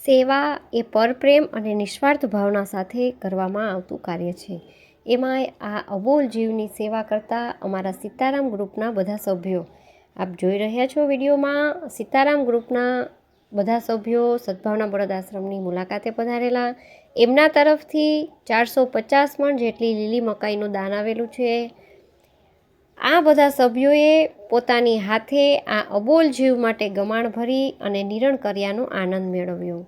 સેવા એ પરપ્રેમ અને નિસ્વાર્થ ભાવના સાથે કરવામાં આવતું કાર્ય છે. એમાંય આ અબોલ જીવની સેવા કરતા અમારા સીતારામ ગ્રુપના બધા સભ્યો, આપ જોઈ રહ્યા છો વિડીયોમાં, સીતારામ ગ્રુપના બધા સભ્યો સદભાવના બળદ આશ્રમની મુલાકાતે પધારેલા. એમના તરફથી 450 મણ જેટલી લીલી મકાઈનું દાન આવેલું છે. આ બધા સભ્યોએ પોતાની હાથે આ અબોલ જીવ માટે ગમાણ ભરી અને નિરણ કર્યાનો આનંદ મેળવ્યો.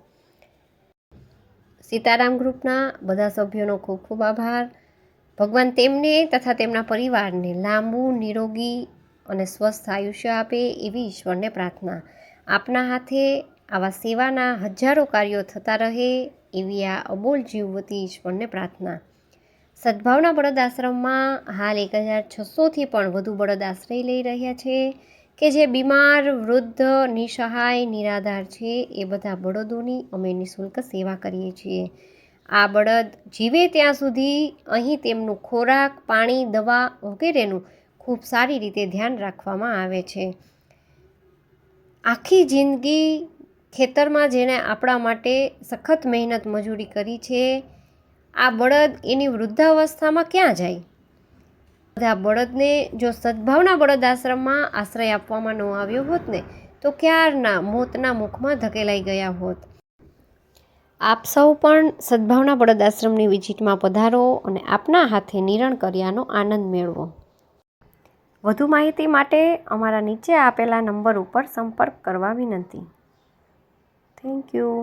સીતારામ ગ્રુપના બધા સભ્યોનો ખૂબ ખૂબ આભાર. ભગવાન તેમને તથા તેમના પરિવારને લાંબુ, નિરોગી અને સ્વસ્થ આયુષ્ય આપે એવી ઈશ્વરને પ્રાર્થના. આપના હાથે આવા સેવાના હજારો કાર્યો થતા રહે એવી આ અબોલ જીવ વતી ઈશ્વરને પ્રાર્થના. સદભાવના બળદ આશ્રમમાં હાલ 1600થી પણ વધુ બળદ આશ્રય લઈ રહ્યા છે કે જે બીમાર, વૃદ્ધ, નિસહાય, નિરાધાર છે. એ બધા બળદોની અમે નિઃશુલ્ક સેવા કરીએ છીએ. આ બળદ જીવે ત્યાં સુધી અહીં તેમનું ખોરાક, પાણી, દવા વગેરેનું ખૂબ સારી રીતે ધ્યાન રાખવામાં આવે છે. આખી જિંદગી ખેતરમાં જેણે આપણા માટે સખત મહેનત મજૂરી કરી છે, આ બળદ એની વૃદ્ધાવસ્થામાં ક્યાં જાય? બધા બળદને જો સદભાવના બળદ આશ્રમમાં આશ્રય આપવામાં ન આવ્યો હોત ને તો ક્યારના મોતના મુખમાં ધકેલાઈ ગયા હોત. આપ સૌ પણ સદભાવના બળદ આશ્રમની વિઝિટમાં પધારો અને આપના હાથે નિરણ કર્યાનો આનંદ મેળવો. વધુ માહિતી માટે અમારા નીચે આપેલા નંબર ઉપર સંપર્ક કરવા વિનંતી. Thank you.